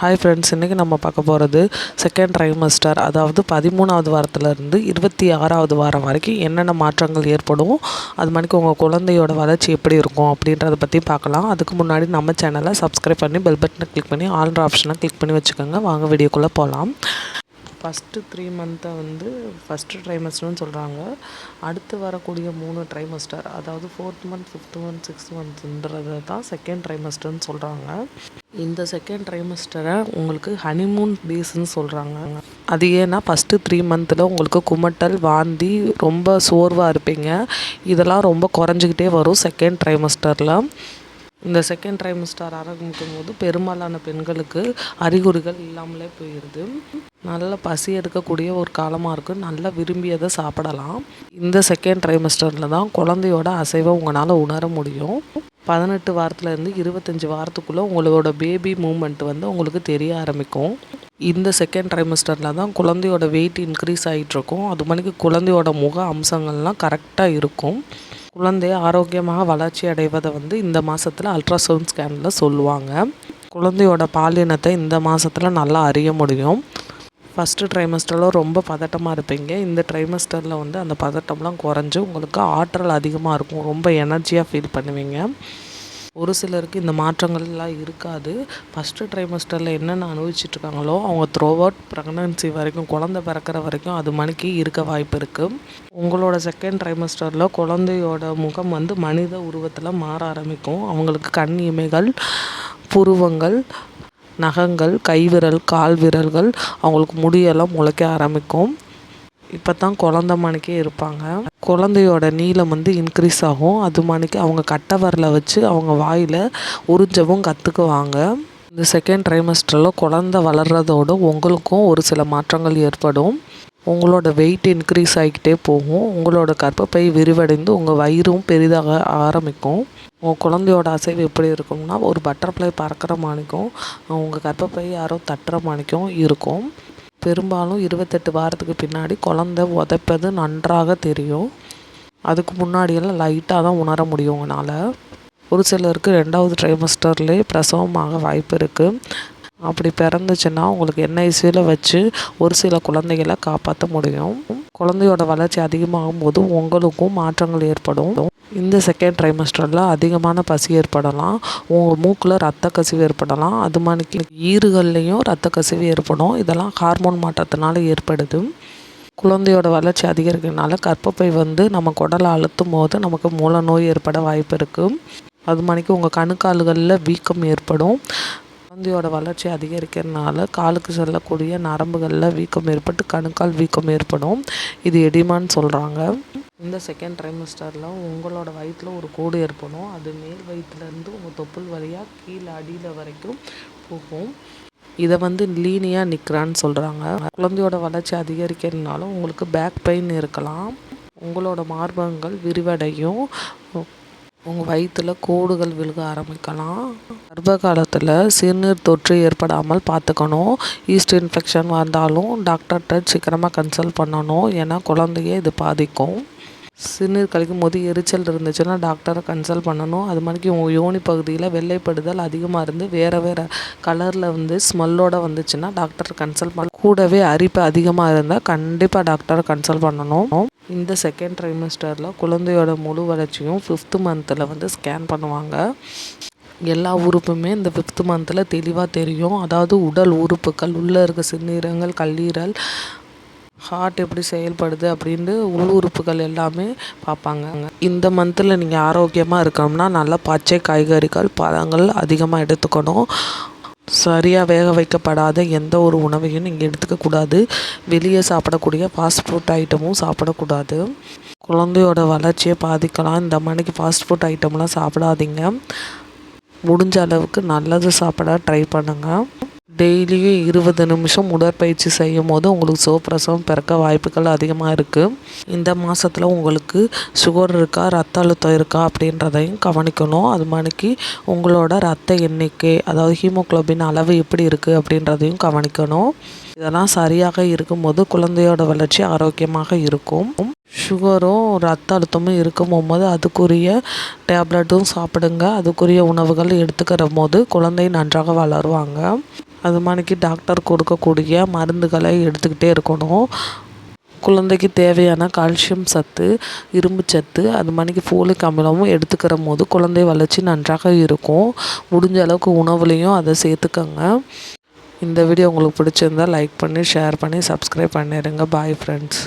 Hi friends, இன்றைக்கி நம்ம பார்க்க போகிறது செகண்ட் ட்ரைமஸ்டர், அதாவது 13வது வாரத்துலேருந்து 26வது வாரம் வரைக்கும் என்னென்ன மாற்றங்கள் ஏற்படும், அது மாதிரி உங்கள் குழந்தையோட வளர்ச்சி எப்படி இருக்கும் அப்படின்றத பற்றி பார்க்கலாம். அதுக்கு முன்னாடி நம்ம சேனலை சப்ஸ்கிரைப் பண்ணி பெல் பட்டனை கிளிக் பண்ணி ஆல்ன்ற ஆப்ஷனை கிளிக் பண்ணி வச்சுக்கோங்க. வாங்க வீடியோக்குள்ளே போகலாம். ஃபஸ்ட்டு 3 மந்த்தை ஃபஸ்ட்டு ட்ரைமஸ்டர்னு சொல்கிறாங்க. அடுத்து வரக்கூடிய 3 ட்ரைமஸ்டர், அதாவது 4th month, 5th month, 6th மந்த்ன்றது தான் செகண்ட் ட்ரைமஸ்டர்னு சொல்கிறாங்க. இந்த செகண்ட் ட்ரைமஸ்டரை உங்களுக்கு ஹனிமூன் டேஸ்ன்னு சொல்கிறாங்க. அது ஏன்னா ஃபஸ்ட்டு 3 மந்தில் உங்களுக்கு குமட்டல், வாந்தி, ரொம்ப சோர்வாக இருப்பீங்க. இதெல்லாம் ரொம்ப குறைஞ்சிக்கிட்டே வரும் செகண்ட் ட்ரைமஸ்டரில். இந்த செகண்ட் ட்ரைமஸ்டர் ஆரம்பிக்கும் போது பெரும்பாலான பெண்களுக்கு அறிகுறிகள் இல்லாமலே போயிடுது. நல்ல பசி எடுக்கக்கூடிய ஒரு காலமாக இருக்குது. நல்லா விரும்பியதை சாப்பிடலாம். இந்த செகண்ட் ட்ரைமஸ்டரில் தான் குழந்தையோட அசைவை உங்களால் உணர முடியும். 18 வாரத்துலேருந்து 25 வாரத்துக்குள்ளே உங்களோட பேபி மூமெண்ட் உங்களுக்கு தெரிய ஆரம்பிக்கும். இந்த செகண்ட் ட்ரைமஸ்டரில் தான் குழந்தையோட வெயிட் இன்க்ரீஸ் ஆகிட்டுருக்கும். அது மாதிரி குழந்தையோட முக அம்சங்கள்லாம் கரெக்டாக இருக்கும். குழந்தை ஆரோக்கியமாக வளர்ச்சி அடைவதை இந்த மாதத்தில் அல்ட்ராசவுண்ட் ஸ்கேனில் சொல்லுவாங்க. குழந்தையோட பாலினத்தை இந்த மாதத்தில் நல்லா அறிய முடியும். ஃபஸ்ட்டு ட்ரைமஸ்டரில் ரொம்ப பதட்டமாக இருப்பீங்க. இந்த ட்ரைமஸ்டரில் அந்த பதட்டம்லாம் குறைஞ்சி உங்களுக்கு ஆற்றல் அதிகமாக இருக்கும். ரொம்ப எனர்ஜியாக ஃபீல் பண்ணுவீங்க. ஒரு சிலருக்கு இந்த மாற்றங்கள்லாம் இருக்காது. ஃபஸ்ட்டு ட்ரைமஸ்டரில் என்னென்ன அனுபவிச்சிட்ருக்காங்களோ அவங்க த்ரூ அவுட் ப்ரெக்னன்சி வரைக்கும், குழந்தை பிறக்கிற வரைக்கும் அது மணிக்கு இருக்க வாய்ப்பு இருக்குது. உங்களோட செகண்ட் ட்ரைமஸ்டரில் குழந்தையோட முகம் மனித உருவத்தில் மாற ஆரம்பிக்கும். அவங்களுக்கு கண் இமைகள், புருவங்கள், நகங்கள், கைவிரல், கால் விரல்கள், அவங்களுக்கு முடியெல்லாம் முளைக்க ஆரம்பிக்கும். இப்போ தான் குழந்த மணிக்கே இருப்பாங்க. குழந்தையோட நீளம் இன்க்ரீஸ் ஆகும். அது மணிக்கு அவங்க கட்டை விரலை வச்சு அவங்க வாயில் உறிஞ்சவும் கற்றுக்குவாங்க. இந்த செகண்ட் ட்ரைமஸ்டரில் குழந்தை வளர்கிறதோடு உங்களுக்கும் ஒரு சில மாற்றங்கள் ஏற்படும். உங்களோட வெயிட் இன்க்ரீஸ் ஆகிக்கிட்டே போகும். உங்களோட கர்ப்பப்பை விரிவடைந்து உங்கள் வயிறும் பெரிதாக ஆரம்பிக்கும். உங்கள் குழந்தையோட அசைவு எப்படி இருக்கும்னா, ஒரு பட்டர்ஃப்ளை பறக்கிற மாணிக்கும் உங்கள் கர்ப்பப்பை யாரோ தட்டுற மாணிக்கும் இருக்கும். பெரும்பாலும் 28 வாரத்துக்கு பின்னாடி குழந்தை உதைப்பது நன்றாக தெரியும். அதுக்கு முன்னாடியெல்லாம் லைட்டாக தான் உணர முடியும் உங்களால். ஒரு சிலருக்கு 2வது ட்ரைமஸ்டர்லேயே பிரசவமாக வாய்ப்பு இருக்குது. அப்படி பிறந்துச்சுன்னா உங்களுக்கு NICUவில் வச்சு ஒரு சில குழந்தைகளை காப்பாற்ற முடியும். குழந்தையோட வளர்ச்சி அதிகமாகும் போது உங்களுக்கும் மாற்றங்கள் ஏற்படும். இந்த செகண்ட் ட்ரைமஸ்டரில் அதிகமான பசி ஏற்படலாம். உங்கள் மூக்கில் ரத்த கசிவு ஏற்படலாம். அது மாதிரி ஈறுகள்லேயும் ரத்த கசிவு ஏற்படும். இதெல்லாம் ஹார்மோன் மாற்றத்தினால ஏற்படுது. குழந்தையோட வளர்ச்சி அதிகரிக்கிறதுனால கர்ப்பப்பை நம்ம குடலை அழுத்தும் போது நமக்கு மூல நோய் ஏற்பட வாய்ப்பு இருக்குது. அது மாதிரிக்கு உங்கள் கணுக்கால்களில் வீக்கம் ஏற்படும். குழந்தையோட வளர்ச்சி அதிகரிக்கிறதுனால காலுக்கு செல்லக்கூடிய நரம்புகளில் வீக்கம் ஏற்பட்டு கணுக்கால் வீக்கம் ஏற்படும். இது எடிமான்னு சொல்கிறாங்க. இந்த செகண்ட் ட்ரைமஸ்டரில் உங்களோட வயிற்றில் ஒரு கோடு ஏற்படும். அது மேல் வயிற்றுலேருந்து உங்கள் தொப்புள் வழியாக கீழே அடியில் வரைக்கும் போகும். இதை லீனியாக நிற்கிறான்னு சொல்கிறாங்க. குழந்தையோட வளர்ச்சி அதிகரிக்கிறதுனால உங்களுக்கு பேக் பெயின் இருக்கலாம். உங்களோட மார்பகங்கள் விரிவடையும். உங்கள் வயிற்றில் கோடுகள் விழுக ஆரம்பிக்கலாம். கர்ப்ப காலத்தில் சிறுநீர் தொற்று ஏற்படாமல் பார்த்துக்கணும். ஈஸ்ட் இன்ஃபெக்ஷன் வந்தாலும் டாக்டர்கிட்ட சீக்கிரமாக கன்சல்ட் பண்ணணும். ஏன்னா குழந்தைய இது பாதிக்கும். சிறுநீர் கழிக்கும் போது எரிச்சல் இருந்துச்சுன்னா டாக்டரை கன்சல்ட் பண்ணணும். அது மாதிரி உங்கள் யோனி பகுதியில் வெள்ளைப்படுதல் அதிகமாக இருந்து வேறு கலரில் ஸ்மெல்லோடு வந்துச்சுன்னா டாக்டரை கன்சல்ட் பண்ண. கூடவே அரிப்பு அதிகமாக இருந்தால் கண்டிப்பாக டாக்டரை கன்சல்ட் பண்ணணும். இந்த செகண்ட் ட்ரைமஸ்டரில் குழந்தையோட முழு வளர்ச்சியும் 5th மந்தில் ஸ்கேன் பண்ணுவாங்க. எல்லா உறுப்புமே இந்த 5th மந்தில் தெளிவாக தெரியும். அதாவது உடல் உறுப்புகள், உள்ளே இருக்க சிறுநீரகங்கள், கல்லீரல், ஹார்ட் எப்படி செயல்படுது அப்படின்ட்டு உள் உறுப்புகள் எல்லாமே பார்ப்பாங்க. இந்த மந்தில் நீங்கள் ஆரோக்கியமாக இருக்கணும்னா நல்லா பச்சை காய்கறிகள், பழங்கள் அதிகமாக எடுத்துக்கணும். சரியாக வேக வைக்கப்படாத எந்த ஒரு உணவையும் நீங்கள் எடுத்துக்கக்கூடாது. வெளியே சாப்பிடக்கூடிய ஃபாஸ்ட் ஃபுட் ஐட்டமும் சாப்பிடக்கூடாது. குழந்தையோட வளர்ச்சியை பாதிக்கலாம். இந்த மணிக்கு ஃபாஸ்ட் ஃபுட் ஐட்டம்லாம் சாப்பிடாதீங்க. முடிஞ்ச அளவுக்கு நல்லது சாப்பிட ட்ரை பண்ணுங்கள். டெய்லியும் 20 நிமிஷம் உடற்பயிற்சி செய்யும் போது உங்களுக்கு சுகப்பிரசவம் பிறக்க வாய்ப்புகள் அதிகமாக இருக்குது. இந்த மாதத்தில் உங்களுக்கு சுகர் இருக்கா, ரத்த அழுத்தம் இருக்கா அப்படின்றதையும் கவனிக்கணும். அது மாதிரிக்கு உங்களோட ரத்த எண்ணிக்கை, அதாவது ஹீமோகுளோபின் அளவு எப்படி இருக்குது அப்படின்றதையும் கவனிக்கணும். இதெல்லாம் சரியாக இருக்கும்போது குழந்தையோட வளர்ச்சி ஆரோக்கியமாக இருக்கும். சுகரும் ரத்த அழுத்தமும் இருக்கும் போது அதுக்குரிய டேப்லெட்டும் சாப்பிடுங்க. அதுக்குரிய உணவுகள் எடுத்துக்கிற போது குழந்தை நன்றாக வளருவாங்க. அது மாதிரிக்கு டாக்டர் கொடுக்கக்கூடிய மருந்துகளை எடுத்துக்கிட்டே இருக்கணும். குழந்தைக்கு தேவையான கால்சியம் சத்து, இரும்பு சத்து, அது மாதிரிக்கு ஃபோலிக் அமிலமும் எடுத்துக்கிற போது குழந்தை வளர்ச்சி நன்றாக இருக்கும். முடிஞ்ச அளவுக்கு உணவுலேயும் அதை சேர்த்துக்கங்க. இந்த வீடியோ உங்களுக்கு பிடிச்சிருந்தால் லைக் பண்ணி, ஷேர் பண்ணி, சப்ஸ்கிரைப் பண்ணிடுங்க. Bye friends.